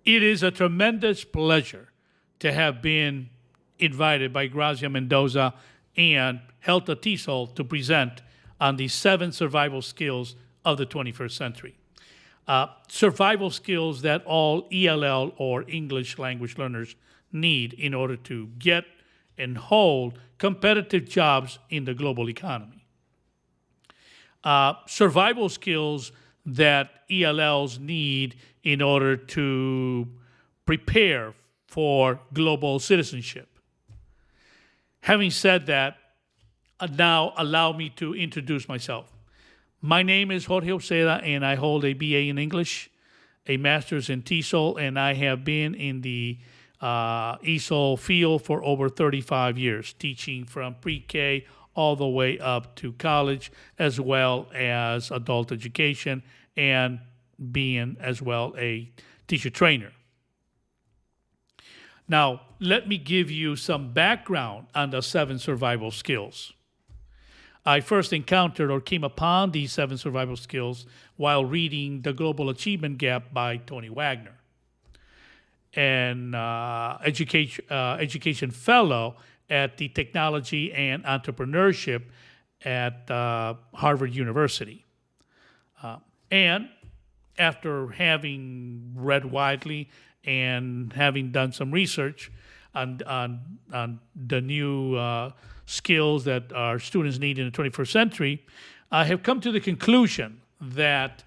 It is a tremendous pleasure to have been invited by Grazia Mendoza and Helta Tisol to present on the 7 survival skills of the 21st century. Survival skills that all ELL or English language learners need in order to get and hold competitive jobs in the global economy. Survival skills that ELLs need in order to prepare for global citizenship. Having said that, now allow me to introduce myself. My name is Jorge Euceda, and I hold a BA in English, a master's in TESOL, and I have been in the ESOL field for over 35 years, teaching from pre-K all the way up to college, as well as adult education, and being as well a teacher trainer. Now, let me give you some background on the 7 survival skills. I first encountered or came upon these 7 survival skills while reading The Global Achievement Gap by Tony Wagner, an education fellow at the Technology and Entrepreneurship at Harvard University. And after having read widely and having done some research on the new skills that our students need in the 21st century, I have come to the conclusion that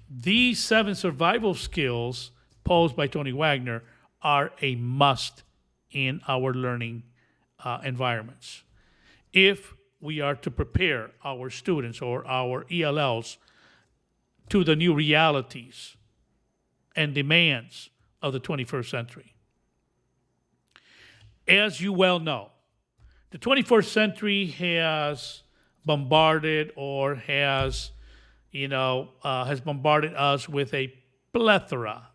these 7 survival skills posed by Tony Wagner are a must in our learning environments. If we are to prepare our students or our ELLs to the new realities and demands of the 21st century. As you well know, the 21st century has bombarded or has bombarded us with a plethora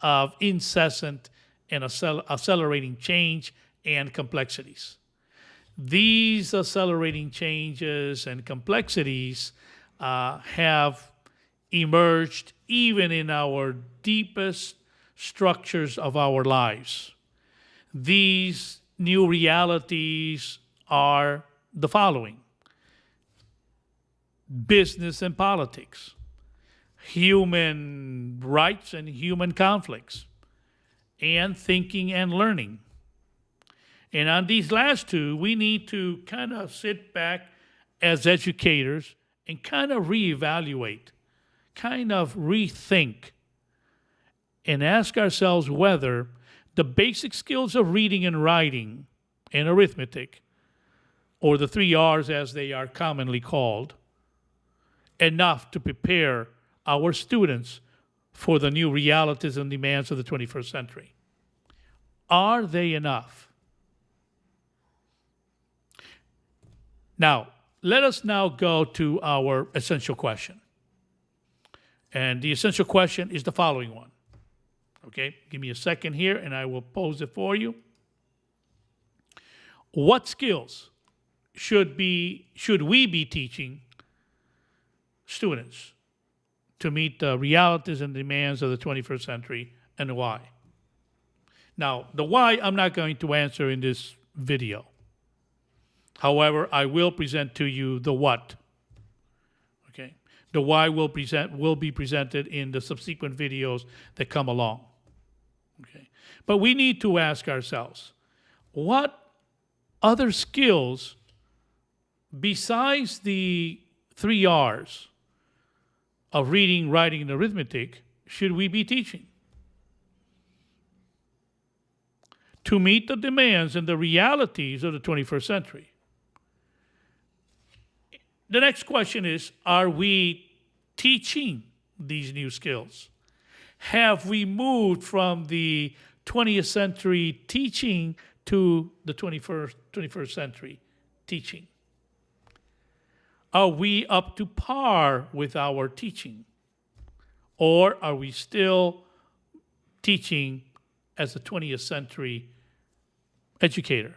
of incessant and accelerating change and complexities. These accelerating changes and complexities have emerged even in our deepest structures of our lives. These new realities are the following: business and politics, human rights and human conflicts, and thinking and learning. And on these last 2, we need to kind of sit back as educators and kind of reevaluate, kind of rethink, and ask ourselves whether the basic skills of reading and writing and arithmetic, or the 3 R's as they are commonly called, enough to prepare our students for the new realities and demands of the 21st century. Are they enough? Now, let us now go to our essential question. And the essential question is the following one. Okay, give me a second here and I will pose it for you. What skills should we be teaching students to meet the realities and demands of the 21st century, and why? Now, the why I'm not going to answer in this video. However, I will present to you the what. Okay, the why will be presented in the subsequent videos that come along. Okay, but we need to ask ourselves, what other skills besides the 3 R's of reading, writing, and arithmetic should we be teaching to meet the demands and the realities of the 21st century? The next question is, are we teaching these new skills? Have we moved from the 20th century teaching to the 21st century teaching? Are we up to par with our teaching? Or are we still teaching as a 20th century educator?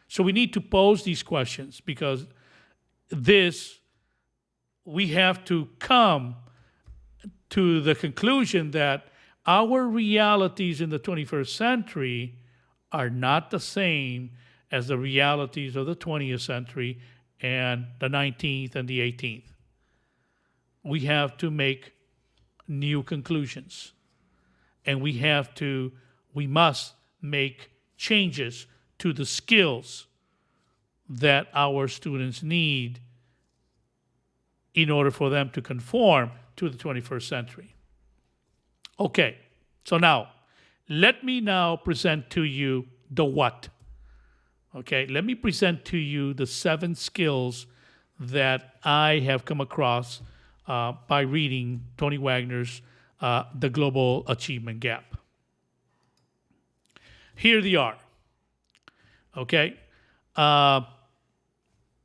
So we need to pose these questions, because we have to come to the conclusion that our realities in the 21st century are not the same as the realities of the 20th century and the 19th and the 18th. We have to make new conclusions. And we must make changes to the skills that our students need in order for them to conform to the 21st century. Okay, so now, let me now present to you the what. Okay, let me present to you the 7 skills that I have come across by reading Tony Wagner's The Global Achievement Gap. Here they are. Okay,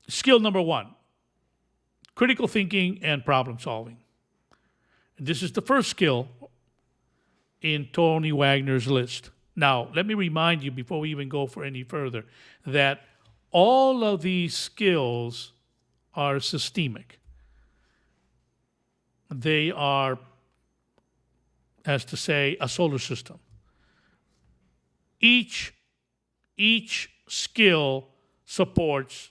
skill number 1, critical thinking and problem solving. This is the first skill in Tony Wagner's list. Now, let me remind you before we even go for any further that all of these skills are systemic. They are, as to say, a solar system. Each skill supports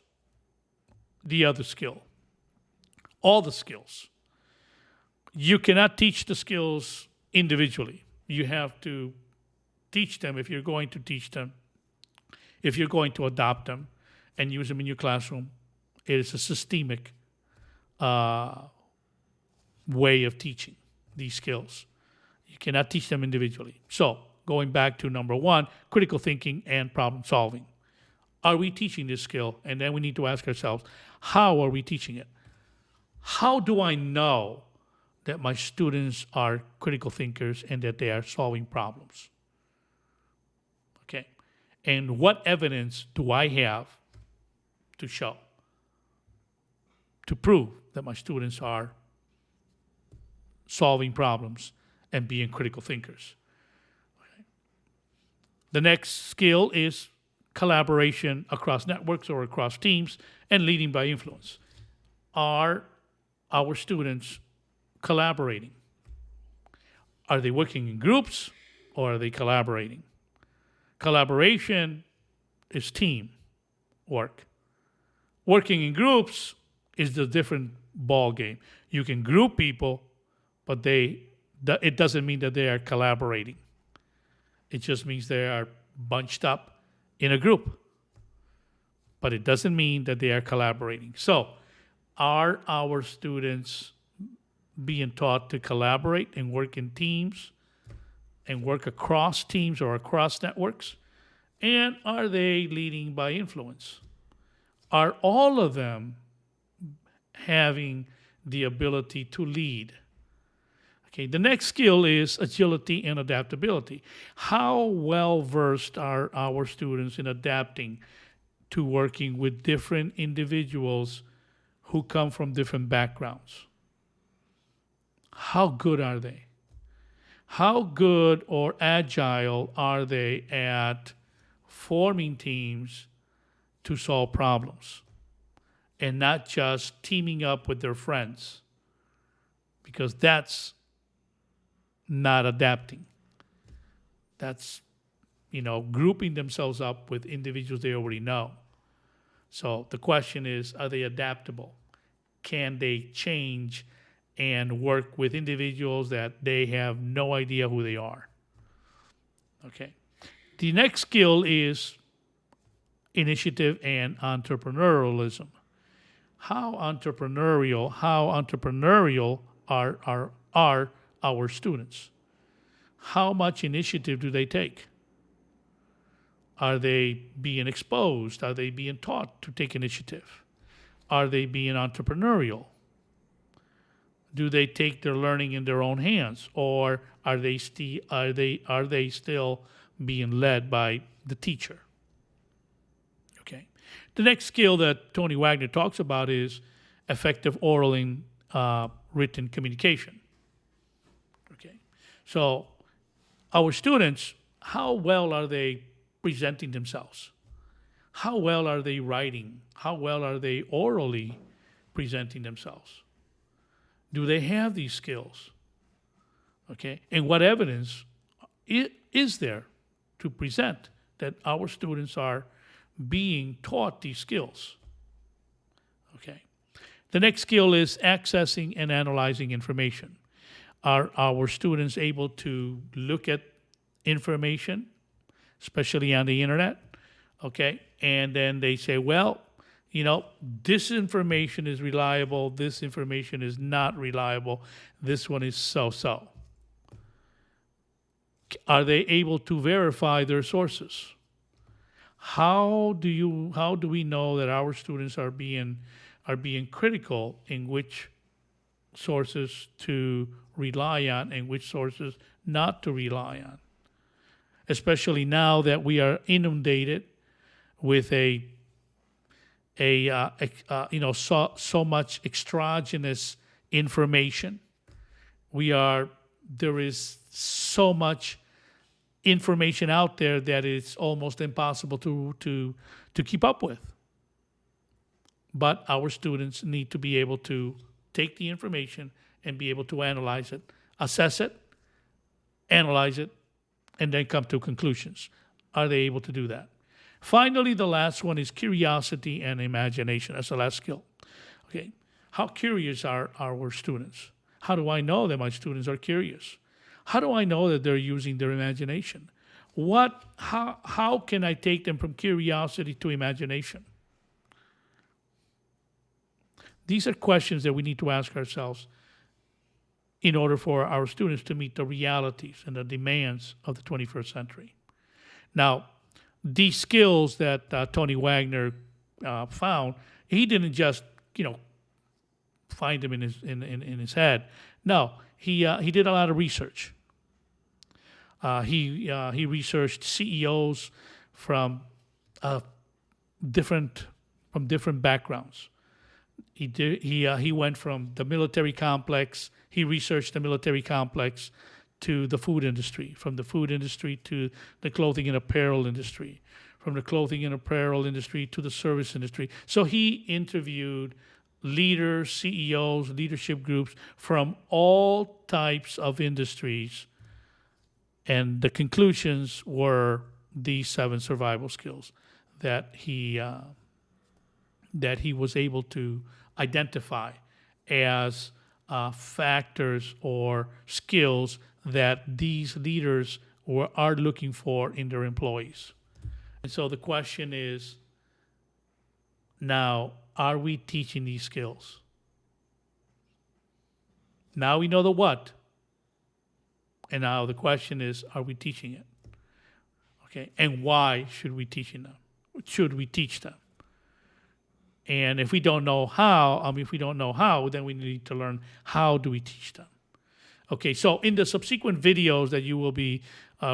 the other skill. All the skills. You cannot teach the skills individually. You have to teach them if you're going to teach them, if you're going to adopt them and use them in your classroom. It is a systemic way of teaching these skills. You cannot teach them individually. So, going back to number 1, critical thinking and problem solving. Are we teaching this skill? And then we need to ask ourselves, how are we teaching it? How do I know that my students are critical thinkers and that they are solving problems? Okay. And what evidence do I have to show, to prove that my students are solving problems and being critical thinkers? Okay. The next skill is collaboration across networks or across teams and leading by influence. Are our students collaborating? Are they working in groups or are they collaborating? Collaboration is team work. Working in groups is the different ball game. You can group people, but it doesn't mean that they are collaborating. It just means they are bunched up in a group, but it doesn't mean that they are collaborating. So, are our students being taught to collaborate and work in teams and work across teams or across networks? And are they leading by influence? Are all of them having the ability to lead? Okay, the next skill is agility and adaptability. How well versed are our students in adapting to working with different individuals who come from different backgrounds? How good are they? How good or agile are they at forming teams to solve problems and not just teaming up with their friends? Because that's not adapting. That's, grouping themselves up with individuals they already know. So the question is, are they adaptable? Can they change and work with individuals that they have no idea who they are? Okay. The next skill is initiative and entrepreneurialism. How entrepreneurial are our students? How much initiative do they take? Are they being exposed? Are they being taught to take initiative? Are they being entrepreneurial? Do they take their learning in their own hands, or are they still being led by the teacher? Okay. The next skill that Tony Wagner talks about is effective oral and written communication. Okay. So our students, how well are they presenting themselves? How well are they writing? How well are they orally presenting themselves? Do they have these skills? Okay, and what evidence is there to present that our students are being taught these skills? Okay. The next skill is accessing and analyzing information. Are our students able to look at information, especially on the internet? Okay, and then they say, well, this information is reliable, this information is not reliable, this one is so-so. Are they able to verify their sources? How do we know that our students are being critical in which sources to rely on and which sources not to rely on? Especially now that we are inundated with so much extraneous information. There is so much information out there that it's almost impossible to keep up with. But our students need to be able to take the information and be able to analyze it, assess it, analyze it, and then come to conclusions. Are they able to do that? Finally, the last one is curiosity and imagination. That's the last skill. Okay, how curious are our students? How do I know that my students are curious? How do I know that they're using their imagination? How can I take them from curiosity to imagination? These are questions that we need to ask ourselves in order for our students to meet the realities and the demands of the 21st century. Now, these skills that Tony Wagner found, he didn't just find them in his head. No, he did a lot of research. He researched CEOs from different backgrounds. He went from the military complex. He researched the military complex to the food industry, from the food industry to the clothing and apparel industry, from the clothing and apparel industry to the service industry. So he interviewed leaders, CEOs, leadership groups from all types of industries, and the conclusions were these 7 survival skills that he was able to identify as factors or skills that these leaders are looking for in their employees. And so the question is, now, are we teaching these skills? Now we know the what. And now the question is, are we teaching it? Okay, and why should we teach them? Should we teach them? And if we don't know how, then we need to learn how do we teach them. Okay, so in the subsequent videos that you will be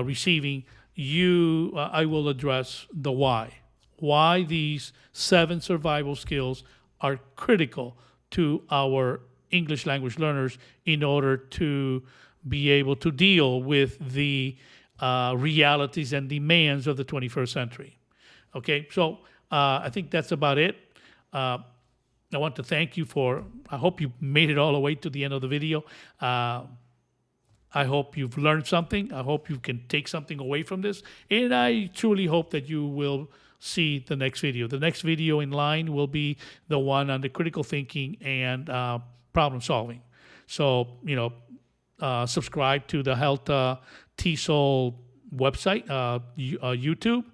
receiving, I will address the why. Why these 7 survival skills are critical to our English language learners in order to be able to deal with the realities and demands of the 21st century. Okay, so I think that's about it. I want to thank you I hope you made it all the way to the end of the video. I hope you've learned something. I hope you can take something away from this. And I truly hope that you will see the next video. The next video in line will be the one on the critical thinking and problem solving. So, subscribe to the Helta TESOL website, YouTube,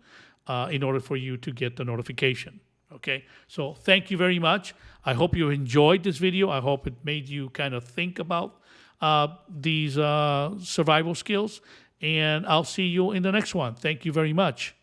in order for you to get the notification. Okay, so thank you very much. I hope you enjoyed this video. I hope it made you kind of think about these survival skills. And I'll see you in the next one. Thank you very much.